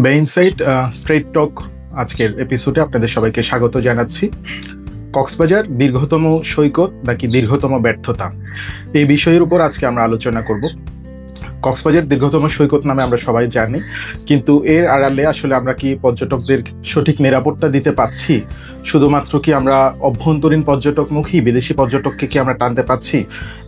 বেইনসাইড straight টক আজকের এপিসোডে আপনাদের সবাইকে স্বাগত জানাচ্ছি। কক্সবাজার দীর্ঘতম সৈকত নাকি দীর্ঘতম ব্যর্থতা, এই বিষয়ের উপর আজকে আমরা আলোচনা করব। কক্সবাজার দীর্ঘতম সৈকত নামে আমরা সবাই জানি, কিন্তু এর আড়ালে আসলে আমরা কি পর্যটকদের সঠিক নিরাপত্তা দিতে পাচ্ছি? শুধুমাত্র কি আমরা অভ্যন্তরীণ পর্যটকমুখী বিদেশি পর্যটককে কি আমরা টানতে পাচ্ছি?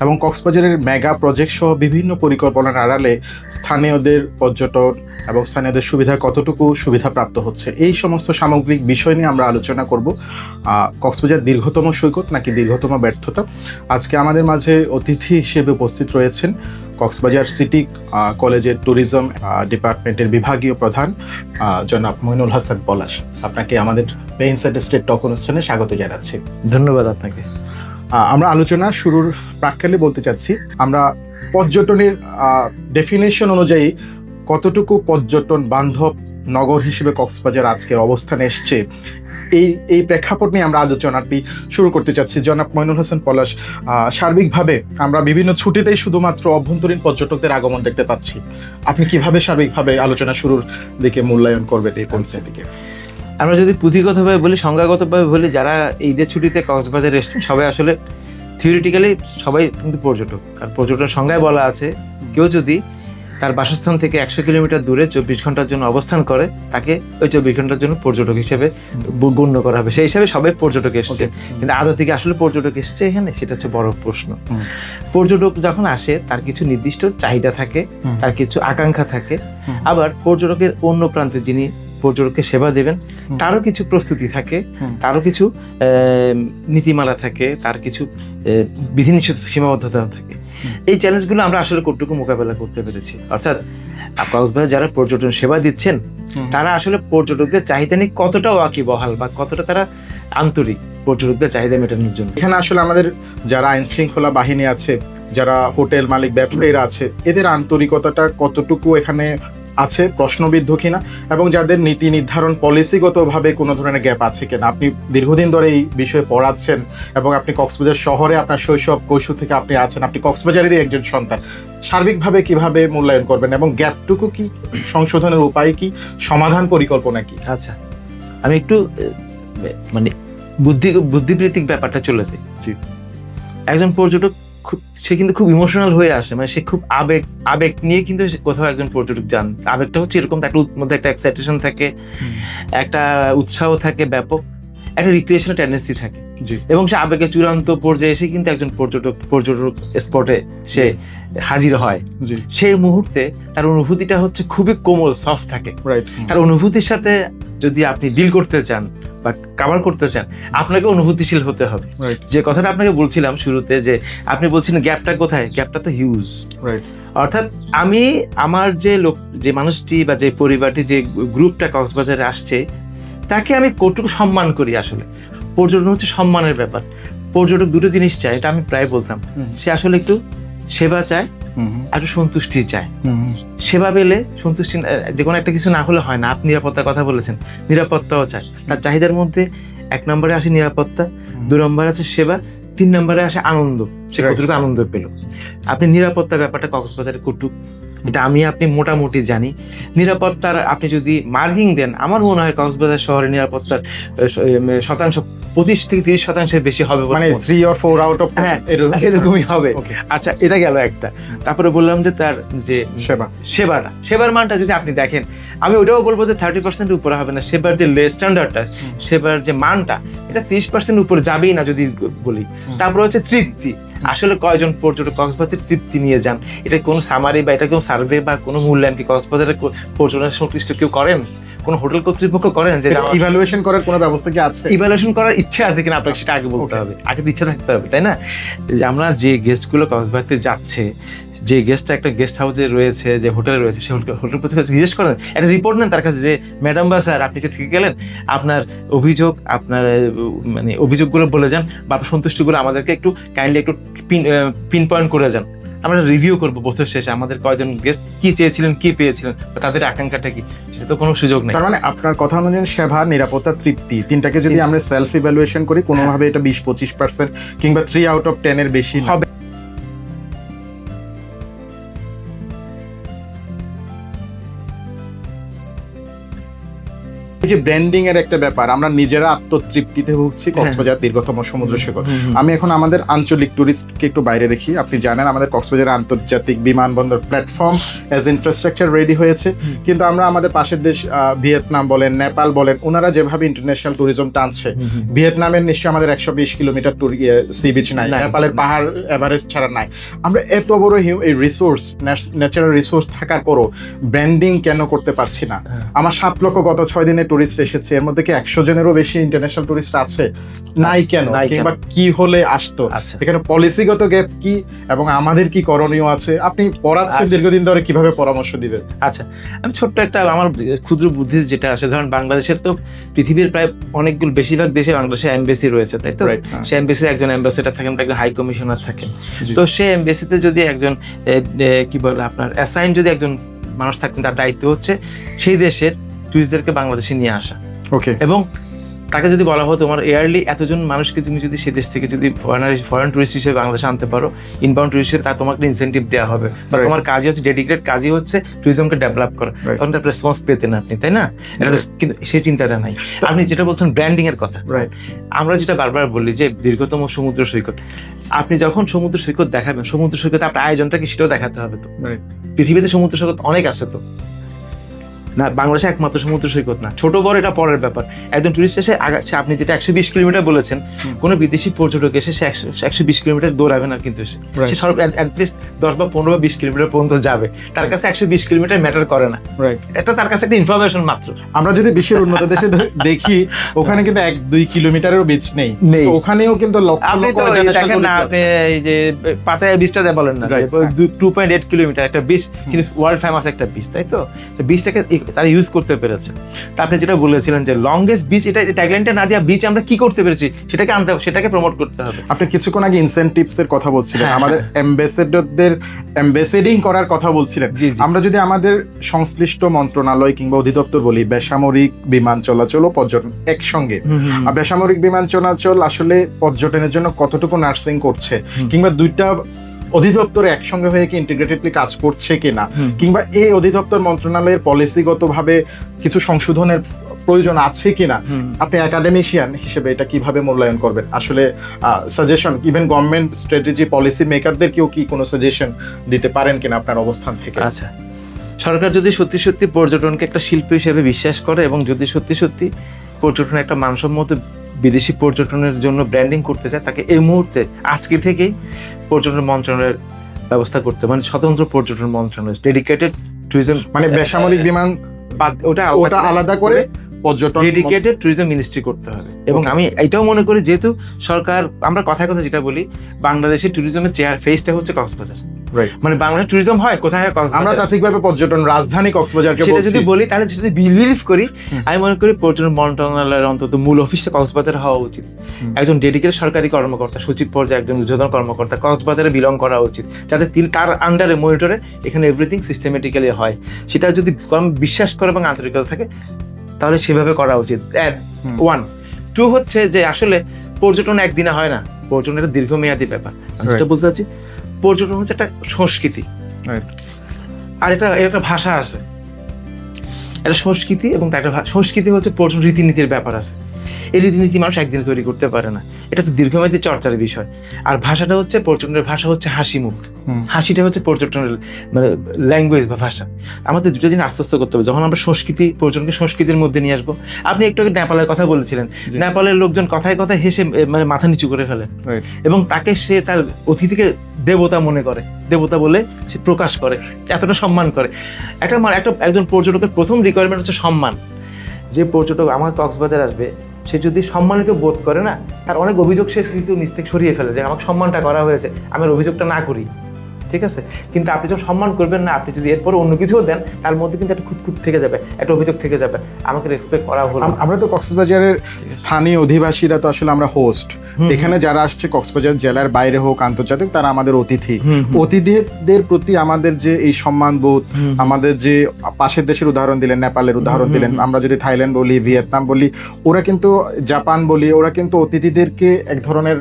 এবং কক্সবাজারের মেগা প্রজেক্ট সহ বিভিন্ন পরিকল্পনার আড়ালে স্থানীয়দের পর্যটন এবং স্থানীয়দের সুবিধা কতটুকু সুবিধাপ্রাপ্ত হচ্ছে, এই সমস্ত সামগ্রিক বিষয় নিয়ে আমরা আলোচনা করব। কক্সবাজার দীর্ঘতম সৈকত নাকি দীর্ঘতম ব্যর্থতা। আজকে আমাদের মাঝে অতিথি হিসেবে উপস্থিত রয়েছেন কক্সবাজার সিটি কলেজের ট্যুরিজম ডিপার্টমেন্টের বিভাগীয় প্রধান জনাব মইনুল হাসান পলাশ। আপনাকে আমাদের বেইনসাইড স্ট্রেট টক অনুষ্ঠানে স্বাগত জানাচ্ছি। ধন্যবাদ আপনাকে। আমরা আলোচনা শুরুর প্রাক্কালে বলতে চাচ্ছি, আমরা পর্যটনের ডেফিনেশন অনুযায়ী কতটুকু পর্যটন বান্ধব নগর হিসেবে কক্সবাজার আজকের অবস্থানে এসছে, এই প্রেক্ষাপট নিয়ে আমরা আলোচনাটি শুরু করতে চাচ্ছি। জনাব মইনুল হাসান পলাশ, সার্বিকভাবে আমরা বিভিন্ন ছুটিতেই শুধুমাত্র অভ্যন্তরীণ পর্যটকদের আগমন দেখতে পাচ্ছি। আপনি কিভাবে সার্বিকভাবে আলোচনা শুরুর দিকে মূল্যায়ন করবেন এই কনসেপ্টটিকে? আমরা যদি পুঁথিগতভাবে বলি, সংজ্ঞাগতভাবে বলি, যারা ঈদের ছুটিতে কক্সবাজার এসছেন সবাই আসলে থিওরিটিক্যালি সবাই কিন্তু পর্যটক। আর পর্যটন সংজ্ঞায় বলা আছে, কেউ যদি তার বাসস্থান থেকে 100 কিলোমিটার দূরে 24 ঘন্টার জন্য অবস্থান করে, তাকে ওই 24 ঘন্টার জন্য পর্যটক হিসেবে গণ্য করা হবে। সেই হিসাবে সবাই পর্যটক এসছে, কিন্তু আদৌ থেকে আসলে পর্যটক এসছে এখানে, সেটা হচ্ছে বড় প্রশ্ন। পর্যটক যখন আসে তার কিছু নির্দিষ্ট চাহিদা থাকে, তার কিছু আকাঙ্ক্ষা থাকে। আবার পর্যটকের অন্য প্রান্তে যিনি পর্যটককে সেবা দেবেন তারও কিছু প্রস্তুতি থাকে, তারও কিছু নীতিমালা থাকে, তার কিছু বিধিনিষেধ সীমাবদ্ধতা থাকে। এই চ্যালেঞ্জগুলো আমরা আসলে কতটুকু মোকাবেলা করতে পেরেছি, অর্থাৎ কক্সবাজার যারা পর্যটন সেবা দিচ্ছেন তারা আসলে পর্যটকদের চাহিদা নিয়ে কতটা ওয়াকিবহাল বা কতটা তারা আন্তরিক পর্যটকদের চাহিদা মেটানোর জন্য। এখানে আসলে আমাদের যারা আইন শৃঙ্খলা বাহিনী আছে, যারা হোটেল মালিক ব্যবসায়ীরা আছে, এদের আন্তরিকতাটা কতটুকু এখানে আছে প্রশ্নবিদ্ধ কিনা, এবং যাদের নীতি নির্ধারণ পলিসিগতভাবে কোনো ধরনের গ্যাপ আছে কিনা। আপনি দীর্ঘদিন ধরে এই বিষয়ে পড়াচ্ছেন এবং আপনি কক্সবাজার শহরে আপনার শৈশব কৈশোর থেকে আপনি আছেন, আপনি কক্সবাজারেরই একজন সন্তান। সার্বিকভাবে কিভাবে মূল্যায়ন করবেন এবং গ্যাপটুকু কি, সংশোধনের উপায় কি, সমাধান পরিকল্পনা কি? আচ্ছা, আমি একটু মানে বুদ্ধিবৃত্তিক ব্যাপারটা চলে যাই। একজন পর্যটক সে কিন্তু খুব ইমোশনাল হয়ে আসে, মানে সে খুব আবেগ নিয়ে কিন্তু কোথাও একজন পর্যটক যান। আবেগটা হচ্ছে এরকম, একটা মধ্যে একটা এক্সাইটেশন থাকে, একটা উৎসাহ থাকে, ব্যাপক একটা রিক্রিয়েশনাল টেন্ডেন্সি থাকে, এবং সে আবেগের চূড়ান্ত পর্যায়ে এসে কিন্তু একজন পর্যটক স্পটে সে হাজির হয়। সেই মুহূর্তে তার অনুভূতিটা হচ্ছে খুবই কোমল, সফট থাকে। তার অনুভূতির সাথে যদি আপনি ডিল করতে চান বা কাভার করতে চান, আপনাকে অনুভূতিশীল হতে হবে। যে কথাটা আপনাকে বলছিলাম শুরুতে, যে আপনি বলছিলেন গ্যাপটা কোথায়, গ্যাপটা তো হিউজ। অর্থাৎ আমি আমার যে মানুষটি বা যে পরিবারটি, যে গ্রুপটা কক্সবাজারে আসছে, তাকে আমি কতটুকু সম্মান করি। আসলে পর্যটন হচ্ছে সম্মানের ব্যাপার। পর্যটক দুটো জিনিস চায়, এটা আমি প্রায় বলতাম। সে আসলে একটু সেবা চায়, একটু সন্তুষ্টি চায়। সেবা পেলে সন্তুষ্টি, যে কোনো একটা কিছু না হলে হয় না। আপনি নিরাপত্তার কথা বলেছেন, নিরাপত্তাও চায়। তার চাহিদার মধ্যে 1 নম্বরে আসে নিরাপত্তা, 2 নম্বরে আছে সেবা, 3 নম্বরে আসে আনন্দ। সে কতটুকু আনন্দ পেল। আপনি নিরাপত্তার ব্যাপারটা কক্সবাজারে কটুক, এটা আপনি মোটামুটি জানি। নিরাপত্তার আপনি যদি মার্কিং দেন, আমার মনে হয় কক্সবাজার শহরে নিরাপত্তার শতাংশ 25 থেকে 30% বেশি হবে, মানে 3 or 4 আউট অফ, হ্যাঁ এরকমই হবে। আচ্ছা, এটা গেল একটা। তারপরে বললাম যে তার যে সেবার মানটা যদি আপনি দেখেন, আমি ওটাও বলবো যে 30% উপরে হবে না। সেবার যে স্ট্যান্ডার্ডটা, সেবার যে মানটা, এটা 30% উপরে যাবেই না যদি বলি। তারপরে হচ্ছে তৃপ্তি। আসলে কয়জন পর্যটক কক্সবাজারে তৃপ্তি নিয়ে যান, এটা কোনো সামারি বা এটা কোনো সার্ভে বা কোনো মূল্যায়ন কি কক্সবাজারে পর্যটন সংশ্লিষ্ট কেউ করেন? কোন হোটেল কর্তৃপক্ষ করেন যে ইভ্যালুয়েশন করার কোনো ব্যবস্থা কি আছে? ইভ্যালুয়েশন করার ইচ্ছা আছে কিনা আপনাকে সেটা আগে বলতে হবে, আগে তো ইচ্ছা থাকতে হবে, তাই না? যে আমরা যে গেস্টগুলো কক্সবাজারে যাচ্ছে, যে গেস্টটা একটা গেস্ট হাউসে রয়েছে, যে হোটেলে রয়েছে, সেই হোটেল প্রতি জিজ্ঞেস করেন, একটা রিপোর্ট নেন তার কাছে যে ম্যাডাম বা স্যার আপনি যে থেকে গেলেন, আপনার অভিযোগ, আপনার মানে অভিযোগগুলো বলে যান, বা আপনার সন্তুষ্টিগুলো আমাদেরকে একটু কাইন্ডলি একটু পিন পয়েন্ট করে যান। আমরা রিভিউ করবো বছর শেষে আমাদের কয়জন গেস্ট কি চেয়েছিলেন, কি পেয়েছিলেন, তাদের আকাঙ্ক্ষাটা কি, সেটা তো কোনো সুযোগ নেই। তার মানে আপনার কথা অনুযায়ী সেবা, নিরাপত্তা, তৃপ্তি, তিনটাকে যদি আমরা সেলফ ইভ্যালুয়েশন করি, কোনোভাবে এটা 20-25% কিংবা 3 আউট অফ 10 এর বেশি হবে। এই যে ব্র্যান্ডিং এর একটা ব্যাপার, আমরা নিজেরা আত্মতৃপ্তিতে ভুগছি। কক্সবাজার দীর্ঘতম সমুদ্র সৈকত। আমি এখন আমাদের আঞ্চলিক টুরিস্টকে একটু বাইরে রেখি। আপনি জানেন আমাদের কক্সবাজার আন্তর্জাতিক বিমানবন্দর প্ল্যাটফর্ম অ্যাজ ইনফ্রাস্ট্রাকচার রেডি হয়েছে, কিন্তু আমরা আমাদের পাশের দেশ ভিয়েতনাম বলেন, নেপাল বলেন, ওনারা যেভাবে ইন্টারন্যাশনাল ট্যুরিজম টানছে, ভিয়েতনামের নিশ্চয়ই আমাদের 120 কিলোমিটার সি বিচ নাই, নেপালের পাহাড় এভারেস্ট ছাড়া নাই। আমরা এত বড় এই রিসোর্স, ন্যাচারাল রিসোর্স থাকার পরও ব্র্যান্ডিং কেন করতে পারছি না? আমার 7 লক্ষ গত 6 দিনে টুরিস্ট এসেছে, এর মধ্যে কি 100 জনেরও বেশি ইন্টারন্যাশনাল টুরিস্ট আছে? নাই কেন? কিংবা কি হলে আসতো? এখানে পলিসিগত গ্যাপ কি এবং আমাদের কি করণীয় আছে? আপনি পড়াচ্ছেন দীর্ঘদিন ধরে, কিভাবে পরামর্শ দিবেন? আচ্ছা, আমি ছোট্ট একটা আমার ক্ষুদ্র বুদ্ধি যেটা আসে, ধরেন বাংলাদেশের তো পৃথিবীর প্রায় অনেকগুলো, বেশিরভাগ দেশে বাংলাদেশে এমবেসি রয়েছে, তাই তো? সে এমবেসি একজন অ্যাম্বাসেডর থাকেন, একজন হাই কমিশনার থাকেন। তো সে এমবেসিতে যদি একজন কি বলে আপনার অ্যাসাইন যদি একজন মানুষ থাকতেন, তার দায়িত্ব হচ্ছে সেই দেশের টুরিস্টদেরকে বাংলাদেশে নিয়ে আসা। ওকে। এবং তাকে যদি বলা হতো তোমার এয়ারলি এতজন মানুষকে তুমি যদি সে দেশ থেকে যদি ফরেন টুরিস্ট হিসেবে বাংলাদেশে আনতে পারো, ইনবাউন্ড টুরিস্ট হিসেবে, তা তোমাকে ইনসেন্টিভ দেওয়া হবে, বা তোমার কাজই হচ্ছে ডেডিকেটেড কাজই হচ্ছে ট্যুরিজমকে ডেভেলপ করা, তখন একটা রেসপন্স পেতেন আপনি, তাই না? কিন্তু সেই চিন্তাটা নাই। আপনি যেটা বলছেন ব্র্যান্ডিং এর কথা, আমরা যেটা বারবার বলি যে দীর্ঘতম সমুদ্র সৈকত, আপনি যখন সমুদ্র সৈকত দেখাবেন, সমুদ্র সৈকতে আপনার আয়োজনটা কি সেটাও দেখাতে হবে। তো পৃথিবীতে সমুদ্র সৈকত অনেক আছে, তো না বাংলাদেশে একমাত্র সমুদ্র সৈকত না, ছোট বড় এটা পরের ব্যাপার। একজন টুরিস্ট এসে আপনি যেটা 120 কিলোমিটার বলেছেন, কোনো বিদেশি পর্যটক এসে সে 120 কিলোমিটার দৌড়াবে না, কিন্তু সে সর্ব অ্যাটলিস্ট 10 বা 15 বা 20 কিলোমিটার পর্যন্ত যাবে। তার কাছে 120 কিলোমিটার ম্যাটার করে না, এটা তার কাছে একটা ইনফরমেশন মাত্র। আমরা যদি বিশ্বের উন্নত দেশে দেখি, ওখানে কিন্তু 1-2 কিলোমিটারেরও বিচ নেই, ওখানেও কিন্তু আপনি তো দেখেন না, আপনি এই যে পাতায়া বিচটা বলেন না, 2.8 কিলোমিটার একটা বিচ, কিন্তু ওয়ার্ল্ড ফেমাস একটা বিচ, তাই তো? বিচটাকে তারা ইউজ করতে পেরেছে। তা আপনি যেটা বলেছিলেন যে লংগেস্ট বিচ, এটা ট্যাগলাইনটা না দিয়া বিচ আমরা কি করতে পেরেছি সেটাকে আনতে হবে, সেটাকে প্রমোট করতে হবে। আপনি কিছুক্ষণ আগে ইনসেনটিভস এর কথা বলছিলেন, আমাদের অ্যাম্বাসেডরদের অ্যাম্বাসেডিং করার কথা বলছিলেন। আমরা যদি আমাদের সংশ্লিষ্ট মন্ত্রণালয় কিংবা অধিদপ্তর বলি, বেসামরিক বিমান চলাচল ও পর্যটন একসঙ্গে, বেসামরিক বিমান চলাচল আসলে পর্যটনের জন্য কতটুকু নার্সিং করছে, কিংবা দুইটা অধিদপ্তর একসঙ্গে হয়ে কি ইন্টিগ্রেটেডলি কাজ করছে কিনা, কিংবা এই অধিদপ্তর মন্ত্রণালয়ের পলিসিগতভাবে কিছু সংশোধনের প্রয়োজন আছে কিনা, আপনি একাডেমিশিয়ান হিসেবে এটা কিভাবে মূল্যায়ন করবেন? আসলে suggestion, even government strategy policy মেকারদেরকেও কি কোনো সাজেশন দিতে পারেন কিনা আপনার অবস্থান থেকে? আচ্ছা, সরকার যদি সত্যি সত্যি পর্যটনকে একটা শিল্প হিসেবে বিশ্বাস করে এবং যদি সত্যি সত্যি পর্যটন একটা মানসম্মত বিদেশি পর্যটনের জন্য ব্র্যান্ডিং করতে চায়, তাকে এই মুহূর্তে আজকে থেকেই পর্যটন মন্ত্রণালয়ের ব্যবস্থা করতে, মানে স্বতন্ত্র পর্যটন মন্ত্রণালয়, ডেডিকেটেড ট্যুরিজম, মানে বেসামরিক বিমান ওটা আলাদা করে পর্যটন ডেডিকেটেড ট্যুরিজম মিনিস্ট্রি করতে হবে। এবং আমি এটাও মনে করি, যেহেতু সরকার, আমরা কথায় কথা যেটা বলি, বাংলাদেশের ট্যুরিজমের ফেসটা হচ্ছে কক্সবাজার, মানে বাংলাদেশ ট্যুরিজম হয় কোথায়? আমরা তাত্ত্বিকভাবে পর্যটন রাজধানী কক্সবাজারকে সেটা যদি বলি, তাহলে যদি বিলিভ করি, আমি মনে করি পর্যটন মন্ত্রণালয়ের অন্তত মূল অফিসটা কক্সবাজার হওয়া উচিত। একজন ডেডিকেটেড সরকারি কর্মকর্তা, সচিব পর্যায়ে একজন ঊর্ধ্বতন কর্মকর্তা কক্সবাজারে বিলং করা উচিত, যাতে তার আন্ডারে মনিটরে এখানে এভরিথিং সিস্টেমেটিক্যালি হয়। সেটা যদি বিশ্বাস করে এবং আন্তরিকতা থাকে, তাহলে সেভাবে করা উচিত। 1 2 হচ্ছে যে আসলে পর্যটন একদিনে হয় না, পর্যটন একটা দীর্ঘমেয়াদী ব্যাপার। যেটা বলতে চাচ্ছি, পর্যটন হচ্ছে একটা সংস্কৃতি, আর এটা একটা ভাষা আছে, একটা সংস্কৃতি, এবং একটা সংস্কৃতি হচ্ছে পর্যটন রীতিনীতির ব্যাপার আছে। এই রীতিনীতি মানুষ একদিনে তৈরি করতে পারে না, এটা তো দীর্ঘমেয়াদী চর্চার বিষয়। আর ভাষাটা হচ্ছে, পর্যটনের ভাষা হচ্ছে হাসি মুখ, হাসিটা হচ্ছে পর্যটনের মানে ল্যাঙ্গুয়েজ বা ভাষা। আমাদের দুটো জিনিস আস্তে আস্তে করতে হবে। যখন আমরা সংস্কৃতি, পর্যটনকে সংস্কৃতির মধ্যে নিয়ে আসবো, আপনি একটু আগে নেপালের কথা বলেছিলেন, নেপালের লোকজন কথায় কথায় হেসে মানে মাথা নিচু করে ফেলে, এবং তাকে সে তার অতিথিকে দেবতা মনে করে, দেবতা বলে সে প্রকাশ করে, এতটা সম্মান করে। একজন পর্যটকের প্রথম রিকোয়ারমেন্ট হচ্ছে সম্মান। যে পর্যটক আমার কক্সবাজার আসবে, সে যদি সম্মানিত বোধ করে না, তার অনেক অভিযোগ সে কিন্তু নিজ থেকে সরিয়ে ফেলে, যে আমাকে সম্মানটা করা হয়েছে, আমি অভিযোগটা না করি, ঠিক আছে? কিন্তু আপনি যখন সম্মান করবেন না, আপনি যদি এরপরে অন্য কিছুও দেন, তার মধ্যে কিন্তু একটা খুঁতখুত থেকে যাবে, একটা অভিযোগ থেকে যাবে, আমাকে রেসপেক্ট করা হলো। আমরা তো কক্সবাজারের স্থানীয় অধিবাসীরা তো আসলে আমরা হোস্ট, এখানে যারা আসছে কক্সবাজার জেলার বাইরে হোক আন্তর্জাতিক, তারা আমাদের অতিথি। অতিথিদের প্রতি আমাদের যে এই সম্মানবোধ, আমাদের যে পাশের দেশের উদাহরণ দিলেন, নেপালের উদাহরণ দিলেন, আমরা যদি থাইল্যান্ড বলি, ভিয়েতনাম বলি, ওরা কিন্তু, জাপান বলি, ওরা কিন্তু অতিথিদেরকে এক ধরনের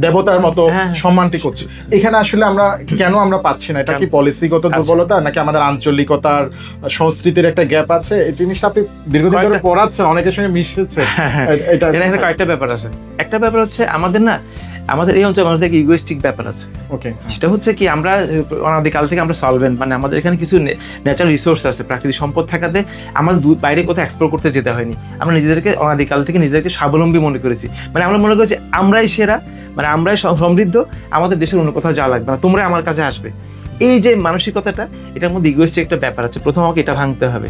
দেবতার মতো সম্মানটি করছে। এখানে আসলে আমরা কেন কেন আমরা পাচ্ছি না? এটা কি পলিসিগত দুর্বলতা নাকি আমাদের আঞ্চলিকতার সংস্কৃতির একটা গ্যাপ আছে? এই জিনিসটা আপনি দীর্ঘদিন ধরে পড়াচ্ছেন, অনেকের সঙ্গে মিশেছে, এটা এখানে কয়েকটা ব্যাপার আছে। একটা ব্যাপার হচ্ছে আমাদের এই অঞ্চলে মানুষদের ইগোইস্টিক ব্যাপার আছে। ওকে, সেটা হচ্ছে কি, আমরা অনাদিকাল থেকে আমরা সলভেন্ট, মানে আমাদের এখানে কিছু ন্যাচারাল রিসোর্স আছে, প্রাকৃতিক সম্পদ থাকাতে আমাদের বাইরে কোথাও এক্সপ্লোর করতে যেতে হয়নি। আমরা নিজেদেরকে অনাদিকাল থেকে নিজেদেরকে স্বাবলম্বী মনে করেছি, মানে আমরা মনে করেছি আমরাই সেরা, মানে আমরাই সমৃদ্ধ, আমাদের দেশের অন্য কোথাও যাওয়া লাগবে না, তোমরা আমার কাছে আসবে। এই যে মানসিকতাটা, এটার মধ্যে ইগোইস্টিক একটা ব্যাপার আছে। প্রথম আমাকে এটা ভাঙতে হবে।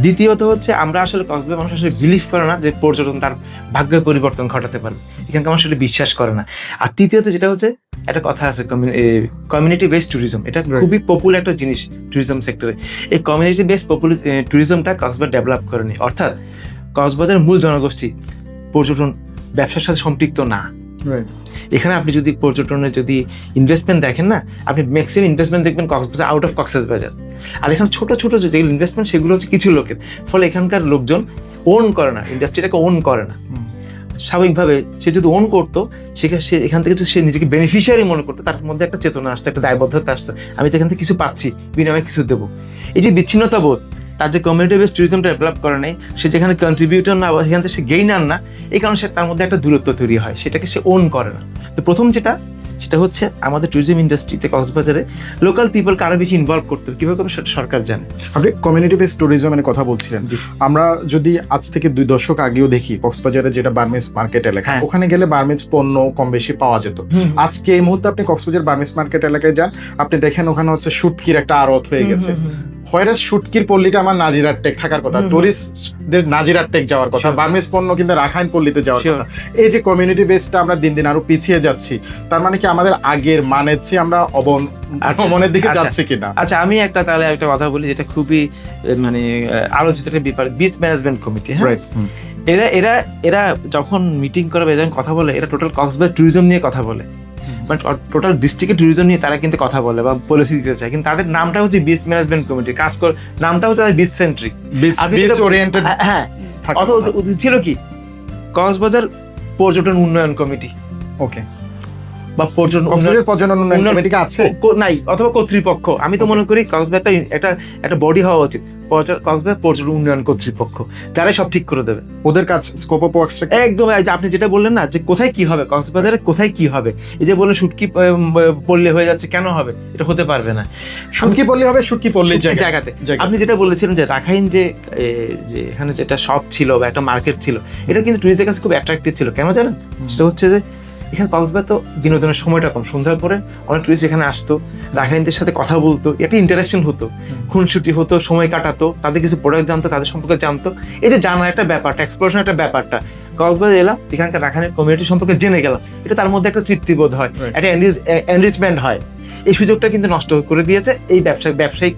দ্বিতীয়ত হচ্ছে আমরা আসলে কক্সবাজার মানুষ আসলে বিলিভ করে না যে পর্যটন তার ভাগ্যের পরিবর্তন ঘটাতে পারে, এখানকার মানুষ আসলে বিশ্বাস করে না। আর তৃতীয়ত যেটা হচ্ছে, একটা কথা আছে কমিউনিটি বেসড ট্যুরিজম, এটা খুবই পপুলার একটা জিনিস ট্যুরিজম সেক্টরে। এই কমিউনিটি বেসড ট্যুরিজমটা কক্সবাজার ডেভেলপ করেনি, অর্থাৎ কক্সবাজারের মূল জনগোষ্ঠী পর্যটন ব্যবসার সাথে সম্পৃক্ত না। এখানে আপনি যদি পর্যটনের যদি ইনভেস্টমেন্ট দেখেন না, আপনি ম্যাক্সিমাম ইনভেস্টমেন্ট দেখবেন কক্সবাজার, আউট অফ কক্সবাজার। আর এখানে ছোট ছোট যেগুলো ইনভেস্টমেন্ট, সেগুলো হচ্ছে কিছু লোকের, ফলে এখানকার লোকজন ওন করে না, ইন্ডাস্ট্রিটাকে ওন করে না। স্বাভাবিকভাবে সে যদি ওন করতো, সেখানে সে এখান থেকে সে নিজেকে বেনিফিশিয়ারি মনে করতো, তার মধ্যে একটা চেতনা আসতো, একটা দায়বদ্ধতা আসতো, আমি তো এখান থেকে কিছু পাচ্ছি, বিনিময়ে কিছু দেবো। এই যে বিচ্ছিন্নতা বোধ, তার যে কমিউনিটি বেসড ট্যুরিজমটা ডেভেলপ করে নেই, সে যেখানে কন্ট্রিবিউটর না, সেখান থেকে সে গেইনার না, এই কারণে সে তার মধ্যে একটা দূরত্ব তৈরি হয়, সেটাকে সে ওন করে না। তো প্রথম সেটা হচ্ছে আমাদের ট্যুরিজম ইন্ডাস্ট্রিতে কক্সবাজারে লোকাল পিপলকে আরো বেশি ইনভলভ করতে হবে। কীভাবে সেটা সরকার জানে। আপনি কমিউনিটি বেসড ট্যুরিজমের কথা বলছিলেন, আমরা যদি আজ থেকে 2 দশক আগেও দেখি কক্সবাজারে যেটা বার্মিজ মার্কেট এলাকা, ওখানে গেলে বার্মিজ পণ্য কম বেশি পাওয়া যেত। আজকে এই মুহূর্তে আপনি কক্সবাজার বার্মিজ মার্কেট এলাকায় যান, আপনি দেখেন ওখানে হচ্ছে শুটকির একটা আড়ত হয়ে গেছে। হয়রাস শুটকির পল্লীটা আমার নাজিরার টেক থাকার কথা, টুরিস্টদের নাজিরার টেক যাওয়ার কথা, বার্মিজ পণ্য কিন্তু রাখাইন পল্লীতে যাওয়ার কথা। এই যে কমিউনিটি বেসটা আমরা দিন দিন আরো পিছিয়ে যাচ্ছি, তার মানে কি আমাদের আগের মানের চেয়ে আমরা অবনমনের দিকে যাচ্ছি কিনা? আচ্ছা, আমি তাহলে একটা কথা বলি, যেটা খুবই মানে আলোচিত একটা ব্যাপার, বিচ ম্যানেজমেন্ট কমিটি। এরা যখন মিটিং করে, যখন কথা বলে, এরা টোটাল কক্সবাজার ট্যুরিজম নিয়ে কথা বলে, মানে টোটাল ডিস্ট্রিক্টের ট্যুরিজম নিয়ে তারা কিন্তু কথা বলে বা পলিসি দিতে চায়, কিন্তু তাদের নামটা হচ্ছে বিচ ম্যানেজমেন্ট কমিটি, নামটা হচ্ছে বিচ সেন্ট্রিক, বিচ ওরিয়েন্টেড। হ্যাঁ, অথবা ছিল কি কক্সবাজার পর্যটন উন্নয়ন কমিটি, ওকে, বা পর্যটন উন্নয়ন কমিটি আছে নাই, অথবা কর্তৃপক্ষ। আমি তো মনে করি কক্সবাজার একটা বডি হওয়া উচিত, কক্সবাজার পর্যটন উন্নয়ন কর্তৃপক্ষ, যারাই সব ঠিক করে দেবে। ওদের কাজ স্কোপ অফ ওয়ার্কস একদম, আপনি যেটা বললেন না, যে কোথায় কি হবে, কক্সবাজারে কোথায় কি হবে, এই যে বললেন শুটকি পল্লী হয়ে যাচ্ছে, কেন হবে? এটা হতে পারবে না। শুটকি পল্লী হবে শুটকি পল্লীর জায়গাতে। আপনি যেটা বলেছিলেন যে রাখাইন যে এখানে যেটা শপ ছিল বা একটা মার্কেট ছিল, এটা কিন্তু টুরিস্টদের কাছে খুব অ্যাট্রাক্টিভ ছিল। কেন জানেন? সেটা হচ্ছে যে এখানে কক্সবাজার তো বিনোদনের সময়টা কম, সন্ধ্যার পরে অনেক টুরিস্ট এখানে আসতো, রাখাইনদের সাথে কথা বলতো, একটা ইন্টারাকশন হতো, খুনসুটি হতো, সময় কাটাতো, তাদের কিছু প্রোডাক্ট জানতো, তাদের সম্পর্কে জানতো। এই যে জানার একটা ব্যাপারটা, এক্সপ্লোরেশন একটা ব্যাপারটা, কক্সবাজার এলাম, এখানকার রাখাইনের কমিউনিটি সম্পর্কে জেনে গেলাম, এটা তার মধ্যে একটা তৃপ্তিবোধ হয়, একটা এনরিচমেন্ট হয়। এই সুযোগটা কিন্তু নষ্ট করে দিয়েছে এই ব্যবসায়িক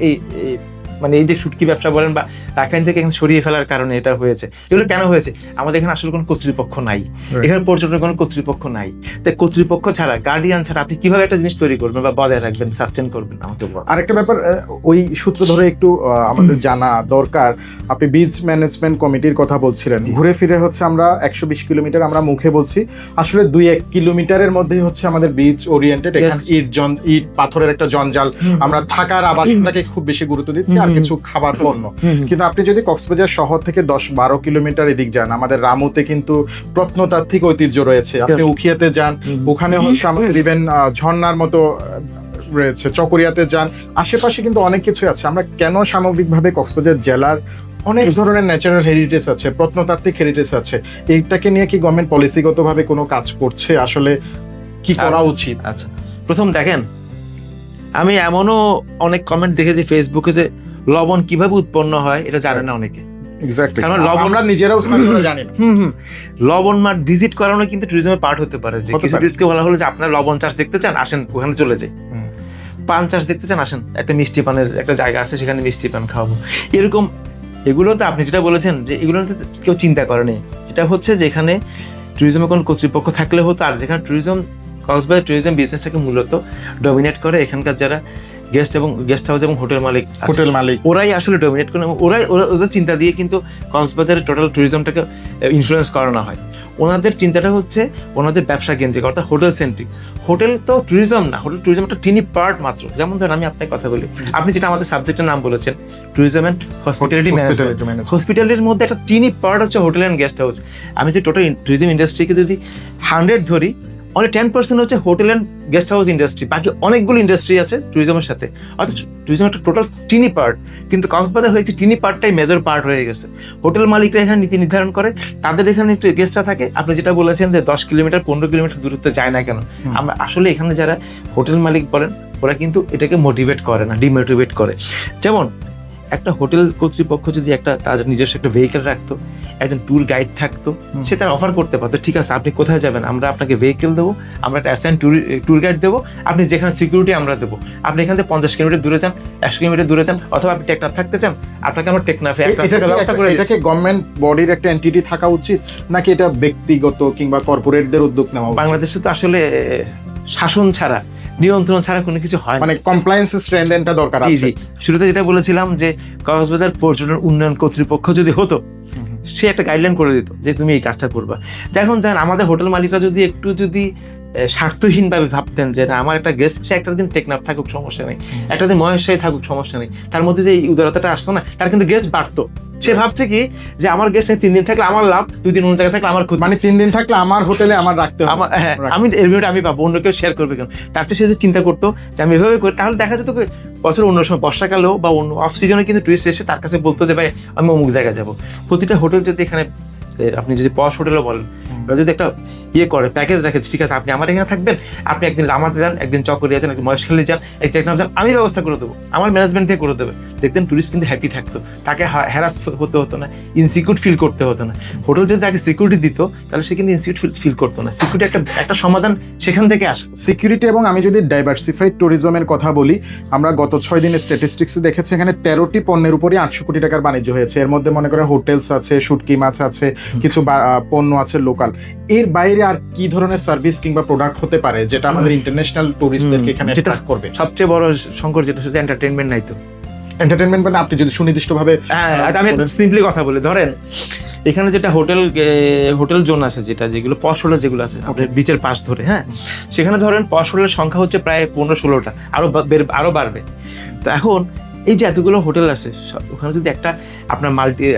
মানে এই যে শুটকি ব্যবসা বলেন বা রাখাইন থেকে এখানে সরিয়ে ফেলার কারণে এটা হয়েছে। এগুলো কেন হয়েছে? আমাদের এখানে আসলে কোনো কর্তৃপক্ষ নাই, এখানে পর্যটনের কোনো কর্তৃপক্ষ নাই। তাই কর্তৃপক্ষ ছাড়া, গার্ডিয়ান ছাড়া আপনি কিভাবে একটা জিনিস তৈরি করবেন বা বজায় রাখবেন, সাস্টেন করবেন? আমাকে আরেকটা ব্যাপার ওই সূত্র ধরে একটু আমাদের জানা দরকার। আপনি বিচ ম্যানেজমেন্ট কমিটির কথা বলছিলেন, ঘুরে ফিরে হচ্ছে আমরা 120 কিলোমিটার আমরা মুখে বলছি, আসলে 2-1 কিলোমিটারের মধ্যেই হচ্ছে আমাদের বিচ ওরিয়েন্টেড। এখানে ইট পাথরের একটা জঞ্জাল, আমরা থাকার আবাসটাকে খুব বেশি গুরুত্ব দিচ্ছি, আর কিছু খাবার পণ্য। কিন্তু আপনি যদি কক্সবাজার শহর থেকে 10-12 কিলোমিটার এদিক যান, আমাদের রামুতে কিন্তু প্রত্নতাত্ত্বিক ঐতিহ্য রয়েছে। আপনি উখিয়াতে যান, ওখানে হচ্ছে আমাদের ইভেন ঝর্ণার মতো রয়েছে, চকরিয়াতে যান, আশেপাশে কিন্তু অনেক কিছু আছে। আমরা কেন সামগ্রিকভাবে কক্সবাজার জেলার অনেক ধরনের ন্যাচারাল হেরিটেজ আছে, প্রত্নতাত্ত্বিক হেরিটেজ আছে, এইটাকে নিয়ে কি গভর্নমেন্ট পলিসিগতভাবে কোনো কাজ করছে? আসলে কি করা উচিত? আচ্ছা, প্রথম দেখেন, আমি এমনও অনেক কমেন্ট দেখেছি ফেসবুকে যে লবণ কিভাবে উৎপন্ন হয় এটা জানে না অনেকে। এক্স্যাক্টলি, কারণ আমরা নিজেরাও জানি না। লবণ মাঠ ভিজিট করানো কিন্তু ট্যুরিজমের পার্ট হতে পারে। যে কিছু টুরিস্টকে বলা হলো যে আপনার লবণ চাষ দেখতে চান, আসেন ওখানে চলে যাই। পান চাষ দেখতে চান, আসেন, একটা মিষ্টি পানের একটা জায়গা আছে, সেখানে মিষ্টি পান খাওয়াবো। এরকম এগুলোতে আপনি যেটা বলেছেন যে এগুলোতে কেউ চিন্তা করেনি। যেটা হচ্ছে যেখানে ট্যুরিজমের কোনো কর্তৃপক্ষ থাকলে হতো, আর যেখানে কক্সবাজার ট্যুরিজম বিজনেসটাকে মূলত ডমিনেট করে এখানকার যারা গেস্ট হাউস এবং হোটেল মালিক, ওরাই আসলে ডমিনেট করে। ওদের চিন্তা দিয়ে কিন্তু কক্সবাজারের টোটাল ট্যুরিজমটাকে ইনফ্লুয়েন্স করানো হয়। ওনাদের চিন্তাটা হচ্ছে ওনাদের ব্যবসা কেন্দ্রিক, অর্থাৎ হোটেল সেন্ট্রিক। হোটেল তো ট্যুরিজম না, হোটেল ট্যুরিজম একটা টিনি পার্ট মাত্র। যেমন ধরেন আমি আপনাকে কথা বলি, আপনি যেটা আমাদের সাবজেক্টের নাম বলেছেন ট্যুরিজম অ্যান্ড হসপিটালিটি ম্যানেজমেন্ট, হসপিটালিটির মধ্যে একটা টিনি পার্ট হচ্ছে হোটেল অ্যান্ড গেস্ট হাউস। আমি যে টোটাল ট্যুরিজম ইন্ডাস্ট্রিকে যদি 100 ধরি, অনলি 10% হচ্ছে hotel and guest house industry, বাকি অনেকগুলো ইন্ডাস্ট্রি আছে ট্যুরিজমের সাথে। অর্থাৎ ট্যুরিজম একটা টোটাল টিনি পার্ট, কিন্তু কক্সবাজার হয়েছে টিনি পার্টটাই মেজর পার্ট হয়ে গেছে। হোটেল মালিকরা এখানে নীতি নির্ধারণ করে, তাদের এখানে গেস্টরা থাকে। আপনি যেটা বলেছেন যে 10 কিলোমিটার 15 কিলোমিটার দূরত্বে যায় না কেন, আমরা আসলে এখানে যারা হোটেল মালিক বলেন ওরা কিন্তু এটাকে মোটিভেট করে না, ডিমোটিভেট করে। যেমন একটা হোটেল কর্তৃপক্ষ যদি একটা তার নিজস্ব একটা ভেহিকেল রাখতো, একজন ট্যুর গাইড থাকতো, সে তার অফার করতে পারতো, ঠিক আছে আপনি কোথায় যাবেন, আমরা আপনাকে ভেহিকেল দেবো, আমরা একটা অ্যাসাইন ট্যুর গাইড দেবো, আপনি যেখানে সিকিউরিটি আমরা দেবো, আপনি এখান থেকে 50 কিলোমিটার দূরে যান, 100 কিলোমিটার দূরে যান, অথবা আপনি টেকনাফ থাকতে চান, আপনাকে আমরা টেকনাফে ব্যবস্থা করে দিচ্ছি। এটাকে গভর্নমেন্ট বডির একটা এন্টিটি থাকা উচিত, নাকি এটা ব্যক্তিগত কিংবা কর্পোরেটদের উদ্যোগ নেওয়া উচিত? বাংলাদেশে তো আসলে শাসন ছাড়া, নিয়ন্ত্রণ ছাড়া কোনো কিছু হয় না, মানে কমপ্লায়েন্স স্ট্রেনথেনটা দরকার জি আছে। জি, শুরুতে যেটা বলেছিলাম যে কক্সবাজার পর্যটন উন্নয়ন কর্তৃপক্ষ যদি হতো, সে একটা গাইডলাইন করে দিত যে তুমি এই কাজটা করবা। এখন জানেন আমাদের হোটেল মালিকরা যদি একটু যদি স্বার্থহীনভাবে ভাবতেন যে আমার একটা গেস্ট, সে একটা দিন টেকনাফ থাকুক সমস্যা নেই, একটা দিন মহেশাই থাকুক সমস্যা নেই, তার মধ্যে যে এই উদারতাটা আসতো না, তার কিন্তু গেস্ট বাড়তো। সে ভাবছে কি যে আমার গেস্ট 3 দিন থাকলে আমার লাভ, 2 দিন অন্য জায়গায় থাকলে আমার ক্ষতি, মানে 3 দিন থাকলে আমার হোটেলে আমার রাখতে হবে, আমি এর ভিডিওটা আমি পাবো, অন্য কেউ শেয়ার করবে কেন। তার চেয়ে সে যে চিন্তা করতো যে আমি এভাবে করি, তাহলে দেখা যেত বছর অন্য সময় বর্ষাকালেও বা অন্য অফ সিজনে কিন্তু টুরিস্ট এসে তার কাছে বলতো যে ভাই আমি অমুক জায়গায় যাবো। প্রতিটা হোটেল যদি এখানে আপনি যদি পশ হোটেলও বলেন, ওরা যদি একটা করে প্যাকেজ রাখে, ঠিক আছে আপনি আমার এখানে থাকবেন, আপনি একদিন লামাতে যান, একদিন চকরিয়া যান, একদিন মহেশখালী যান, এক টেকনাফ যান, আমি ব্যবস্থা করে দেবো, আমার ম্যানেজমেন্ট থেকে করে দেবে। দেখতেন টুরিস্ট কিন্তু হ্যাপি থাকতো, তাকে হ্যারাস হতে হতো না, ইনসিকিউর ফিল করতে হতো না। হোটেল যদি তাকে সিকিউরিটি দিত তাহলে সে কিন্তু ইনসিকিউর ফিল করতো না। সিকিউরিটি একটা সমাধান সেখান থেকে আসতো। সিকিউরিটি এবং আমি যদি ডাইভার্সিফাইড ট্যুরিজমের কথা বলি, আমরা গত 6 দিনের স্ট্যাটিস্টিক্সে দেখেছি এখানে 13টি পণ্যের উপরই 800 কোটি টাকার বাণিজ্য হয়েছে। এর মধ্যে মনে করেন হোটেলস আছে, শুটকি মাছ আছে, কিছু পণ্য আছে লোকাল। এর বাইরে আর কি ধরনের সার্ভিস কিংবা প্রোডাক্ট হতে পারে যেটা আমাদের ইন্টারন্যাশনাল টুরিস্টদেরকে এখানে অ্যাট্রাক্ট করবে? সবচেয়ে বড় সংকট যেটা হচ্ছে এন্টারটেইনমেন্ট নাই তো। এন্টারটেইনমেন্ট মানে আপনি যদি সুনির্দিষ্টভাবে, আমি সিম্পলি কথা বলি, ধরেন এখানে যেটা হোটেল জোন আছে, যেগুলো পশ হোটেল যেগুলো আছে বিচের পাশ ধরে, হ্যাঁ, সেখানে ধরেন পশ হোটেলের সংখ্যা হচ্ছে প্রায় 15-16টা, আরো বাড়বে। তো এখন এই যে এতগুলো হোটেল আছে, ওখানে যদি একটা আপনার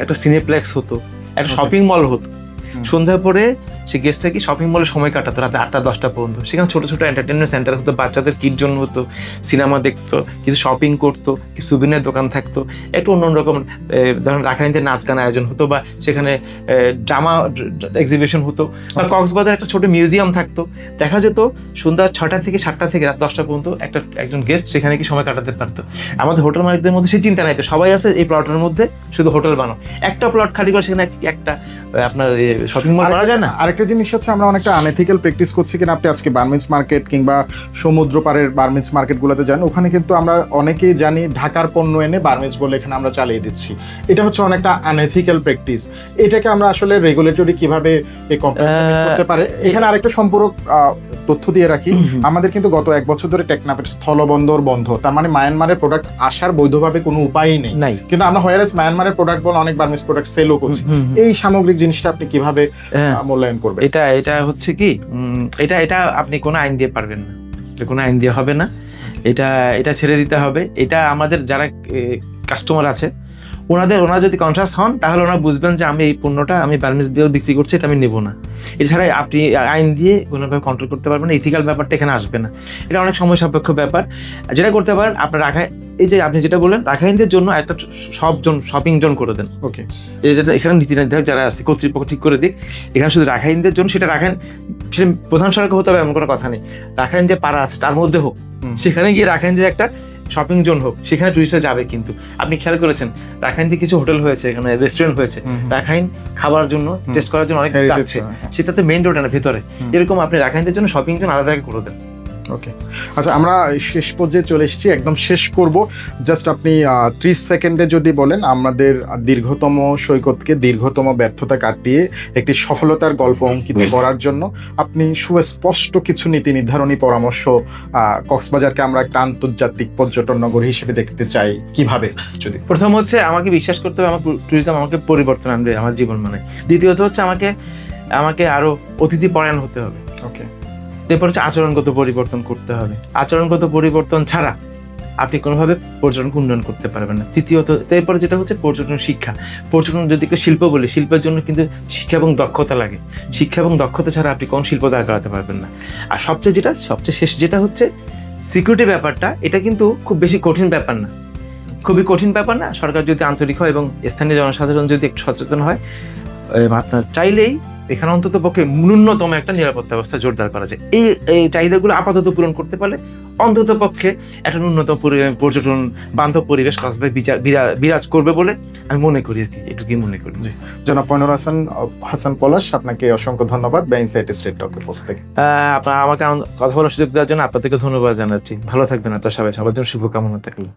একটা সিনেপ্লেক্স হতো, একটা শপিং মল হতো, সন্ধ্যার পরে সে গেস্টটা কি শপিং মলে সময় কাটাতো রাতে 8টা-10টা পর্যন্ত। সেখানে ছোট ছোট এন্টারটেনমেন্ট সেন্টার হতো, বাচ্চাদের কিড জন্য হতো, সিনেমা দেখতো, কিছু শপিং করতো, কিছু সুবিনের দোকান থাকতো, একটু অন্যরকম ধরেন রাখাইনদের নাচ গান আয়োজন হতো, বা সেখানে ড্রামা এক্সিবিশন হতো, বা কক্সবাজার একটা ছোট মিউজিয়াম থাকতো। দেখা যেত সন্ধ্যা 6টা থেকে 7টা থেকে রাত 10টা পর্যন্ত একজন গেস্ট সেখানে কি সময় কাটাতে পারতো। আমাদের হোটেল মালিকদের মধ্যে সেই চিন্তা নাই তো, সবাই আছে এই প্লটের মধ্যে শুধু হোটেল বানাও, একটা প্লট খালি করে সেখানে একটা আপনার শপিং মল করা যায় না। আরেকটা জিনিস হচ্ছে আমরা অনেকটা আনএথিক্যাল প্র্যাকটিস করছি কিনা। আপনি আজকে বার্মিজ মার্কেট কিংবা সমুদ্র পাড়ের বার্মিজ মার্কেটগুলোতে যান, ওখানে কিন্তু আমরা অনেকেই জানি ঢাকার পণ্য এনে বার্মিজ বলে এখানে আমরা চালিয়ে দিচ্ছি। এটা হচ্ছে অনেকটা আনএথিক্যাল প্র্যাকটিস। এটাকে আমরা আসলে রেগুলেটরি কিভাবে এই কম্পেনসেট করতে পারে, এখানে আরেকটা সম্পূরক তথ্য দিয়ে রাখি। আমাদের কিন্তু গত 1 বছর ধরে টেকনাফের স্থলবন্দর বন্ধ, তার মানে মায়ানমারের প্রোডাক্ট আসার বৈধভাবে কোনো উপায়ই নেই। কিন্তু আমরা হোয়ারেস মায়ানমারের প্রোডাক্ট বলে অনেক বার্মিজ প্রোডাক্ট সেলও করছি। এই সামগ্রিক জিনিসটা আপনি কিভাবে মূল্যায়ন করবেন? এটা হচ্ছে কি, এটা আপনি কোনো আইন দিয়ে পারবেন না, কোনো আইন দিয়ে হবে না, এটা ছেড়ে দিতে হবে। এটা আমাদের যারা কাস্টমার আছে ওনারা যদি কনসাস হন, তাহলে ওনারা বুঝবেন যে আমি এই পণ্যটা আমি বার্মিজ বিল বিক্রি করছি, এটা আমি নেব না। এছাড়া আপনি আইন দিয়ে কোনোভাবে কন্ট্রোল করতে পারবেন না, ইথিক্যাল ব্যাপারটা এখানে আসবে না। এটা অনেক সময় সাপেক্ষ ব্যাপার। যেটা করতে পারেন আপনার এই যে আপনি যেটা বললেন রাখাইনদের জন্য একটা শপিং জোন করে দেন। ওকে, যেটা এখানে নীতি নির্ধারক যারা আছে কর্তৃপক্ষ ঠিক করে দিক, এখানে শুধু রাখাইনদের জন্য, সেটা প্রধান সড়কে হতে হবে এমন কোনো কথা নেই, রাখাইন যে পাড়া আছে তার মধ্যে হোক, সেখানে গিয়ে রাখাইনদের একটা শপিং জোন হোক, সেখানে টুরিস্টরা যাবে। কিন্তু আপনি খেয়াল করেছেন রাখাইনতে কিছু হোটেল হয়েছে, এখানে রেস্টুরেন্ট হয়েছে, রাখাইন খাবার জন্য টেস্ট করার জন্য অনেক যাচ্ছে, সেটা তো মেইন রোডে না ভেতরে। এরকম আপনি রাখাইনদের জন্য শপিং জোন আলাদা করে দেন। ওকে, আচ্ছা আমরা শেষ পর্যায়ে চলে এসেছি, একদম শেষ করব। জাস্ট আপনি 30 সেকেন্ডে যদি বলেন আমাদের দীর্ঘতম সৈকতকে দীর্ঘতম ব্যর্থতা কাটিয়ে একটি সফলতার গল্প অঙ্কিত করার জন্য আপনি সুস্পষ্ট কিছু নীতি নির্ধারণী পরামর্শ, কক্সবাজারকে আমরা একটা আন্তর্জাতিক পর্যটন নগরী হিসেবে দেখতে চাই কিভাবে? যদি প্রথম হচ্ছে আমাকে বিশ্বাস করতে হবে আমার ট্যুরিজম আমাকে পরিবর্তন আনবে আমার জীবন মানে। দ্বিতীয়ত হচ্ছে আমাকে আমাকে আরো অতিথি পরায়ণ হতে হবে। ওকে। এরপর হচ্ছে আচরণগত পরিবর্তন করতে হবে। আচরণগত পরিবর্তন ছাড়া আপনি কোনোভাবে পর্যটনকে উন্নয়ন করতে পারবেন না। তৃতীয়ত, এরপরে যেটা হচ্ছে পর্যটন শিক্ষা। পর্যটন যদি একটা শিল্প বলি, শিল্পের জন্য কিন্তু শিক্ষা এবং দক্ষতা লাগে। শিক্ষা এবং দক্ষতা ছাড়া আপনি কোন শিল্প দাঁড় করাতে পারবেন না। আর সবচেয়ে শেষ যেটা হচ্ছে সিকিউরিটি ব্যাপারটা, এটা কিন্তু খুব বেশি কঠিন ব্যাপার না, খুবই কঠিন ব্যাপার না। সরকার যদি আন্তরিক হয় এবং স্থানীয় জনসাধারণ যদি একটু সচেতন হয়, আপনার চাইলেই এখানে অন্তত পক্ষে ন্যূনতম একটা নিরাপত্তা ব্যবস্থা জোরদার করা যায়। এই চাহিদাগুলো আপাতত পূরণ করতে পারলে অন্তত পক্ষে একটা ন্যূনতম পর্যটন বান্ধব পরিবেশ কক্সবাজার বিরাজ করবে বলে আমি মনে করি আর কি, এটুকুই মনে করি। জনাব মইনুল হাসান পলাশ, আপনাকে অসংখ্য ধন্যবাদ ইনসাইট স্ট্রিট টকের পক্ষ থেকে। আপনার আমাকে কথা বলার সুযোগ দেওয়ার জন্য আপনাদেরকে ধন্যবাদ জানাচ্ছি। ভালো থাকবেন আপনার সবাই, সবার জন্য শুভকামনা থাকলো।